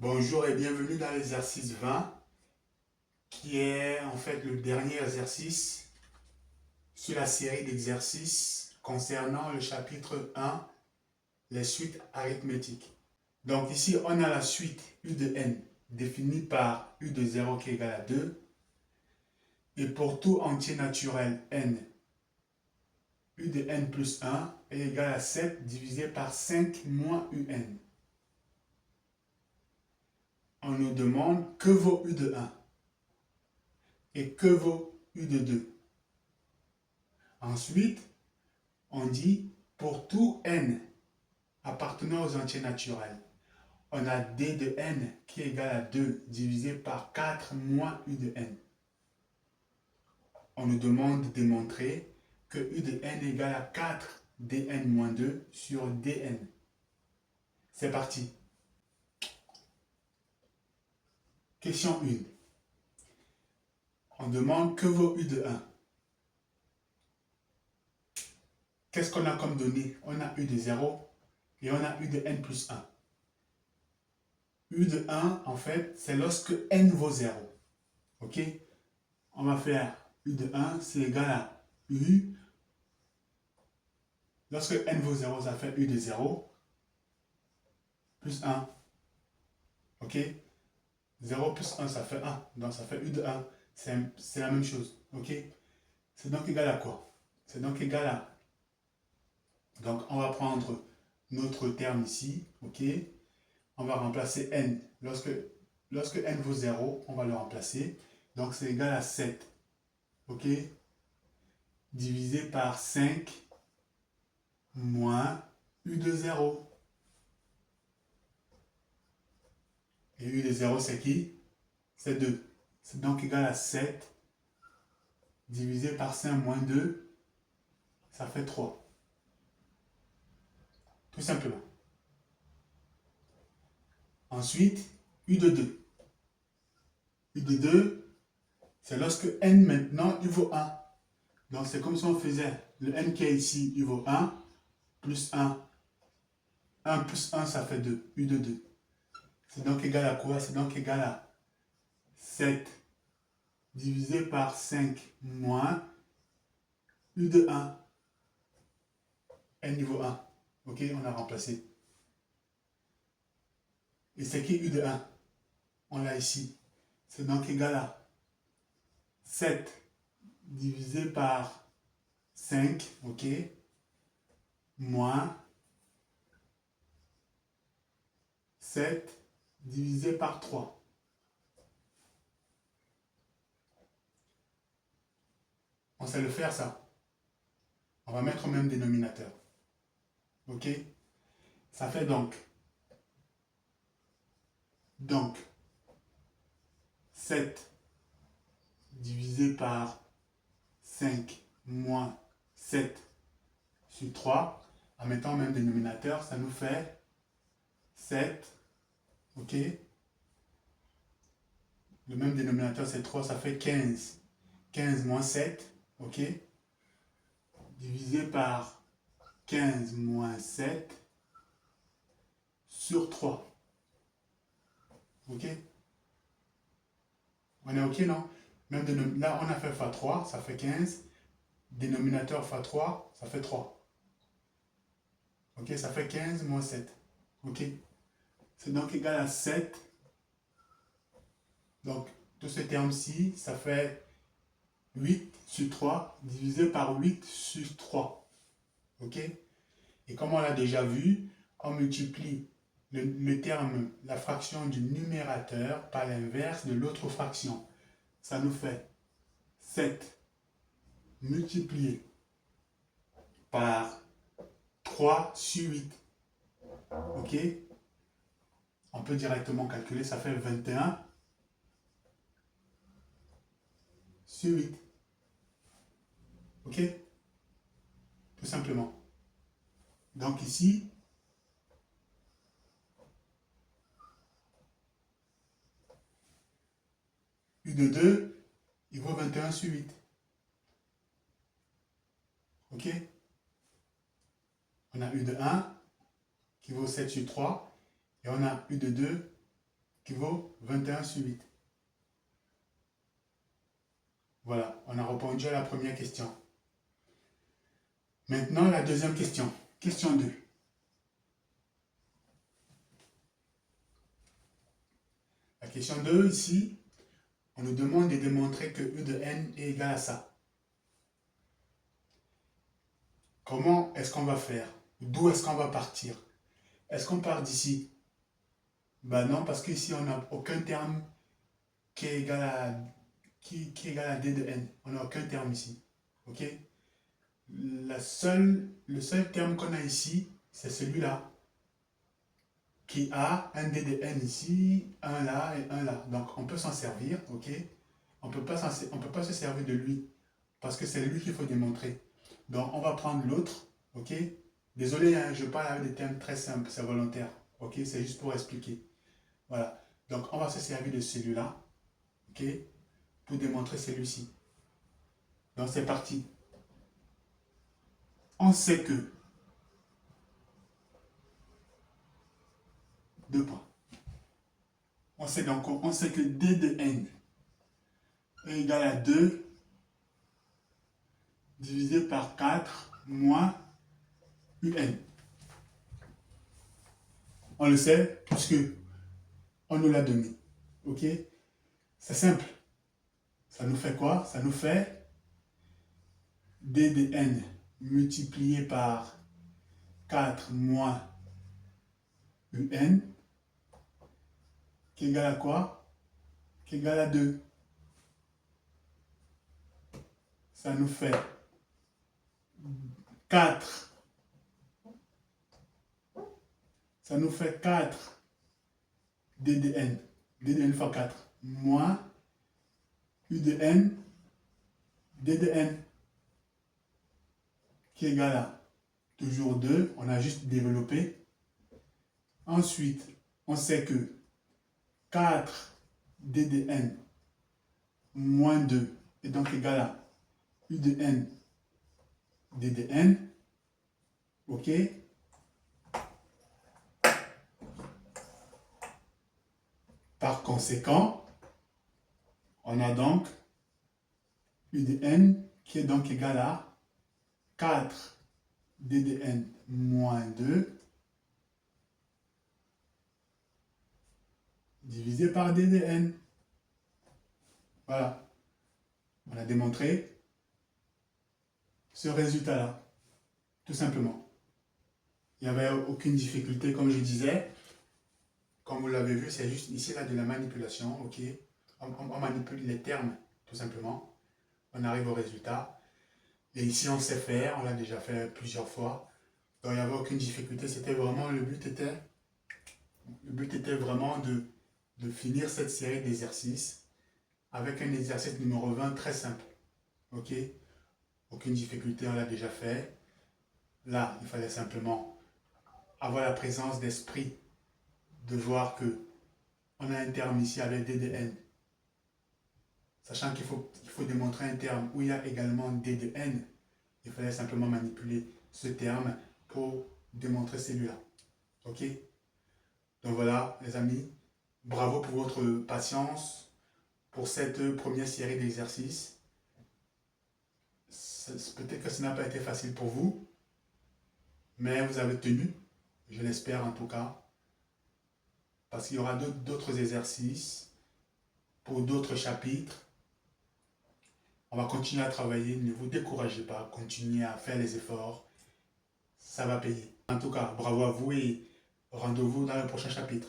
Bonjour et bienvenue dans l'exercice 20 qui est en fait le dernier exercice sur la série d'exercices concernant le chapitre 1, les suites arithmétiques. Donc ici on a la suite U de n définie par U de 0 qui est égal à 2 et pour tout entier naturel n, U de n plus 1 est égal à 7 divisé par 5 moins un. On nous demande que vaut U de 1 et que vaut U de 2. Ensuite, on dit pour tout n appartenant aux entiers naturels, on a d de n qui est égal à 2 divisé par 4 moins U de n. On nous demande de démontrer que U de n est égal à 4 dn moins 2 sur dn. C'est parti. Question 1. On demande que vaut U de 1. Qu'est-ce qu'on a comme données? On a U de 0 et on a U de n plus 1. U de 1, en fait, c'est lorsque n vaut 0. Ok? On va faire U de 1, c'est égal à U. Lorsque n vaut 0, ça fait U de 0 plus 1. Ok? 0 plus 1, ça fait 1. Donc, ça fait U de 1. C'est la même chose. Ok? C'est donc égal à quoi? C'est donc égal à... Donc, on va prendre notre terme ici. Ok? On va remplacer n. Lorsque n vaut 0, on va le remplacer. Donc, c'est égal à 7. Ok? Divisé par 5 moins U de 0. Et U de 0, c'est qui? C'est 2. C'est donc égal à 7 divisé par 5 moins 2, ça fait 3. Tout simplement. Ensuite, U de 2. U de 2, c'est lorsque n maintenant, il vaut 1. Donc, c'est comme si on faisait le n qui est ici, il vaut 1, plus 1. 1 plus 1, ça fait 2. U de 2. C'est donc égal à quoi? C'est donc égal à 7 divisé par 5 moins U de 1. N niveau 1. Ok, on a remplacé. Et c'est qui U de 1? On l'a ici. C'est donc égal à 7 divisé par 5, ok, moins 7 divisé par 3. On sait le faire, ça. On va mettre au même dénominateur. Ok? Ça fait donc 7 divisé par 5 moins 7 sur 3. En mettant au même dénominateur, ça nous fait 7. Ok? Le même dénominateur, c'est 3, ça fait 15. 15 moins 7, ok? Divisé par 15 moins 7 sur 3. Ok? On est ok, non? Même là, on a fait x3, ça fait 15. Dénominateur x3, ça fait 3. Ok? Ça fait 15 moins 7. Ok? C'est donc égal à 7. Donc, tout ce terme-ci, ça fait 8 sur 3 divisé par 8 sur 3. Ok? Et comme on l'a déjà vu, on multiplie le terme, la fraction du numérateur par l'inverse de l'autre fraction. Ça nous fait 7 multiplié par 3 sur 8. Ok? On peut directement calculer, ça fait 21 sur 8. Ok? Tout simplement. Donc ici, U de 2, il vaut 21 sur 8. Ok? On a U de 1 qui vaut 7 sur 3. Et on a U de 2 qui vaut 21 sur 8. Voilà, on a répondu à la première question. Maintenant, la deuxième question. Question 2. La question 2, ici, on nous demande de démontrer que U de n est égal à ça. Comment est-ce qu'on va faire? D'où est-ce qu'on va partir? Est-ce qu'on part d'ici? Ben non, parce qu'ici, on n'a aucun terme qui est égal à, qui est égal à d de n. On n'a aucun terme ici. Ok? Le seul terme qu'on a ici, c'est celui-là, qui a un d de n ici, un là et un là. Donc, on peut s'en servir, ok? On peut pas se servir de lui, parce que c'est lui qu'il faut démontrer. Donc, on va prendre l'autre, ok? Désolé, hein, je parle avec des termes très simples, c'est volontaire, ok? C'est juste pour expliquer. Voilà. Donc, on va se servir de celui-là, ok? Pour démontrer celui-ci. Donc, c'est parti. On sait que, 2 points. On sait que d de n est égal à 2 divisé par 4 moins un. On le sait puisque on nous l'a donné. Ok? C'est simple. Ça nous fait quoi? Ça nous fait d de n multiplié par 4 moins un qui est égal à quoi? Qui est égal à 2. Ça nous fait 4. Ça nous fait 4 d de n. d de n fois 4 moins u de n d de n qui est égal à toujours 2. On a juste développé. Ensuite, on sait que 4 d de n moins 2 est donc égal à u de n d de n. Ok? Par conséquent, on a donc u de n qui est donc égal à 4 d de n moins 2 divisé par d de n. Voilà. On a démontré ce résultat-là, tout simplement. Il n'y avait aucune difficulté, comme je disais. Comme vous l'avez vu, c'est juste ici là de la manipulation, ok? On manipule les termes, tout simplement. On arrive au résultat. Et ici, on sait faire, on l'a déjà fait plusieurs fois. Donc, il n'y avait aucune difficulté. C'était vraiment, le but était vraiment de finir cette série d'exercices avec un exercice numéro 20 très simple. Ok? Aucune difficulté, on l'a déjà fait. Là, il fallait simplement avoir la présence d'esprit de voir que on a un terme ici avec d de n. Sachant qu'il faut démontrer un terme où il y a également d de n, il fallait simplement manipuler ce terme pour démontrer celui-là. Ok? Donc voilà, les amis, bravo pour votre patience pour cette première série d'exercices. Peut-être que ce n'a pas été facile pour vous, mais vous avez tenu, je l'espère en tout cas, parce qu'il y aura d'autres exercices pour d'autres chapitres. On va continuer à travailler, ne vous découragez pas, continuez à faire les efforts, ça va payer. En tout cas, bravo à vous et rendez-vous dans le prochain chapitre.